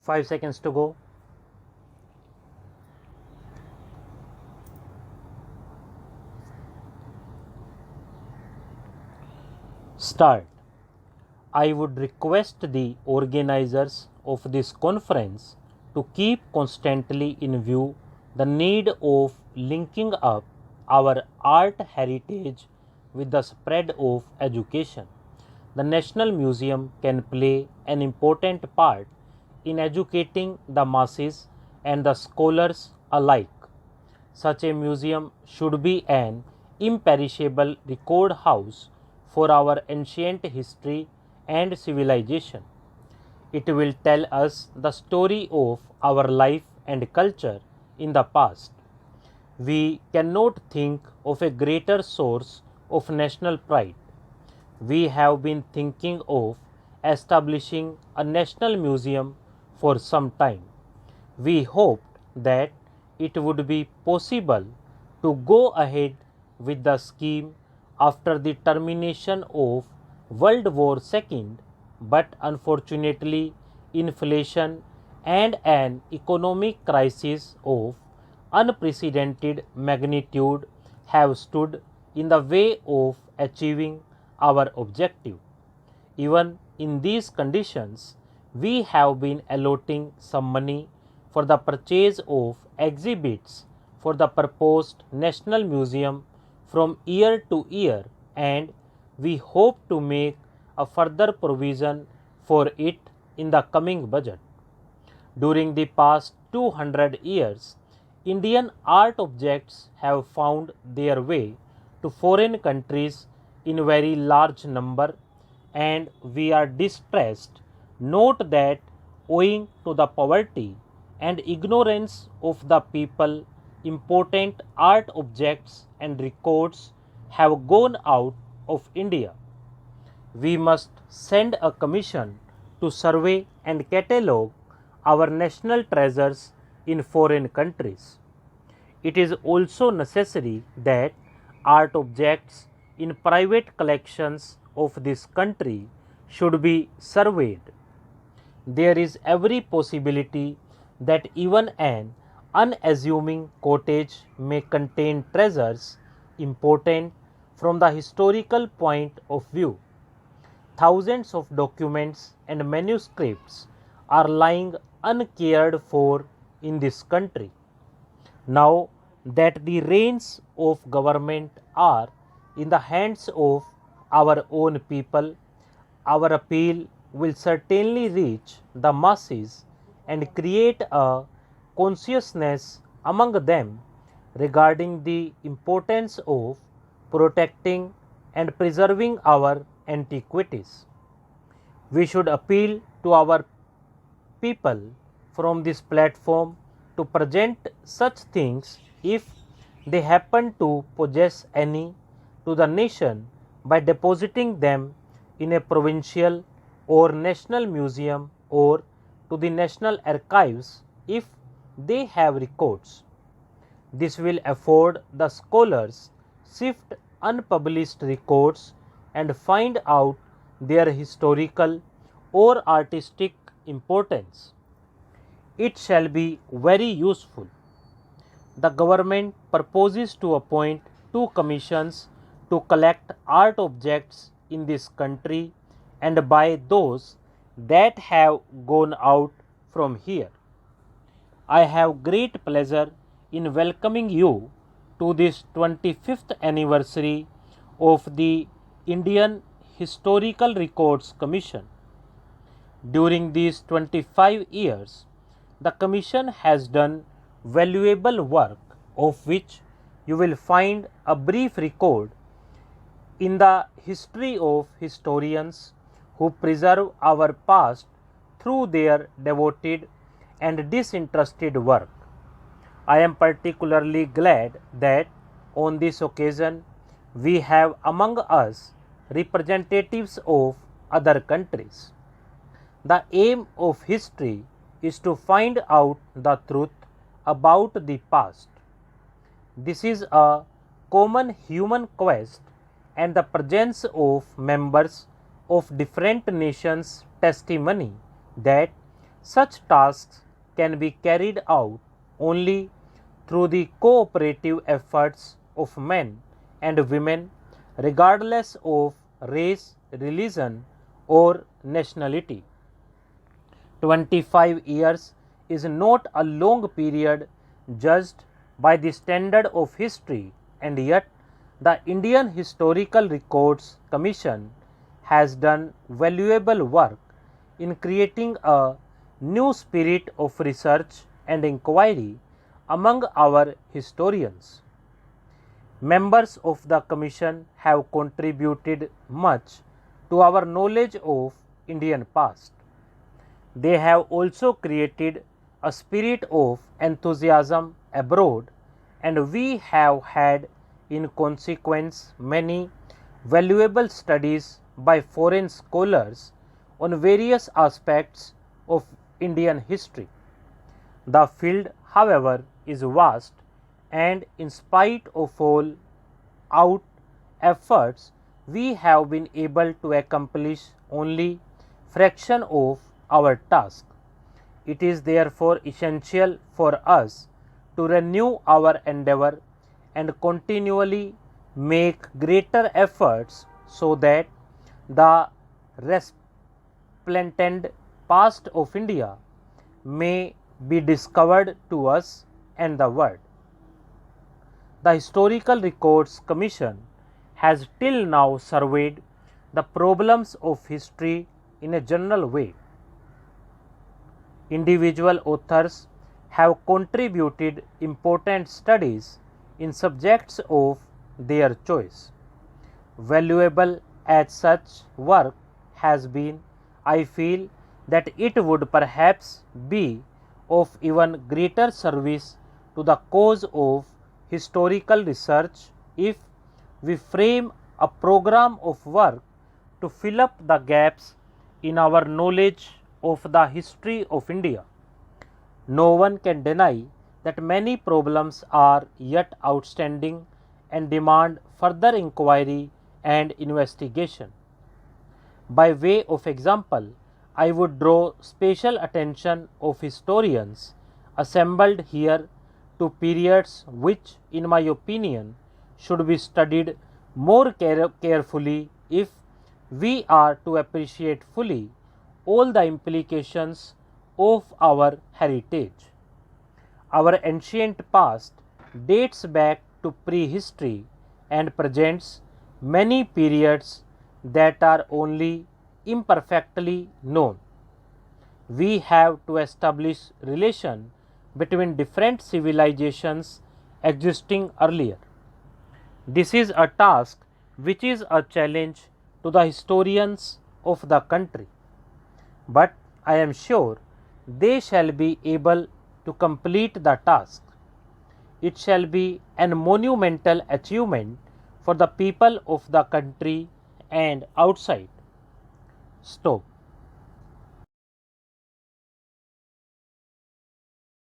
5 seconds to go. Start. I would request the organizers of this conference to keep constantly in view the need of linking up our art heritage with the spread of education. The National Museum can play an important part in educating the masses and the scholars alike. Such a museum should be an imperishable record house for our ancient history and civilization. It will tell us the story of our life and culture in the past. We cannot think of a greater source of national pride. We have been thinking of establishing a national museum for some time. We hoped that it would be possible to go ahead with the scheme after the termination of World War II, but unfortunately inflation and an economic crisis of unprecedented magnitude have stood in the way of achieving our objective. Even in these conditions, we have been allotting some money for the purchase of exhibits for the proposed National Museum from year to year, and we hope to make a further provision for it in the coming budget. During the past 200 years, Indian art objects have found their way to foreign countries in very large number, and we are distressed note that owing to the poverty and ignorance of the people, important art objects and records have gone out of India. We must send a commission to survey and catalogue our national treasures in foreign countries. It is also necessary that art objects in private collections of this country should be surveyed. There is every possibility that even an unassuming cottage may contain treasures important from the historical point of view. Thousands of documents and manuscripts are lying uncared for in this country. Now that the reins of government are in the hands of our own people, our appeal will certainly reach the masses and create a consciousness among them regarding the importance of protecting and preserving our antiquities. We should appeal to our people from this platform to present such things, if they happen to possess any, to the nation by depositing them in a provincial or national museum, or to the national archives if they have records. This will afford the scholars sift unpublished records and find out their historical or artistic importance. It shall be very useful. The government proposes to appoint 2 commissions to collect art objects in this country and buy those that have gone out from here. I have great pleasure in welcoming you to this 25th anniversary of the Indian Historical Records Commission. During these 25 years, the Commission has done valuable work, of which you will find a brief record in the history of historians who preserve our past through their devoted and disinterested work. I am particularly glad that on this occasion we have among us representatives of other countries. The aim of history is to find out the truth about the past. This is a common human quest, and the presence of members of different nations testimony that Such tasks can be carried out only through the cooperative efforts of men and women, regardless of race, religion, or nationality. 25 years is not a long period judged by the standard of history, and yet the Indian Historical Records Commission has done valuable work in creating a new spirit of research and inquiry among our historians. Members of the Commission have contributed much to our knowledge of Indian past. They have also created a spirit of enthusiasm abroad, and we have had in consequence many valuable studies by foreign scholars on various aspects of Indian history. The field, however, is vast, and in spite of all out efforts, we have been able to accomplish only fraction of our task. It is therefore essential for us to renew our endeavor and continually make greater efforts so that the resplendent past of India may be discovered to us and the world. The Historical Records Commission has till now surveyed the problems of history in a general way. Individual authors have contributed important studies in subjects of their choice. Valuable as such work has been, I feel that it would perhaps be of even greater service to the cause of historical research if we frame a program of work to fill up the gaps in our knowledge of the history of India. No one can deny that many problems are yet outstanding and demand further inquiry and investigation. By way of example, I would draw special attention of historians assembled here to periods which, in my opinion, should be studied more carefully if we are to appreciate fully all the implications of our heritage. Our ancient past dates back to prehistory and presents many periods that are only imperfectly known. We have to establish relation between different civilizations existing earlier. This is a task which is a challenge to the historians of the country, but I am sure they shall be able to complete the task. It shall be an monumental achievement for the people of the country and outside. Stop.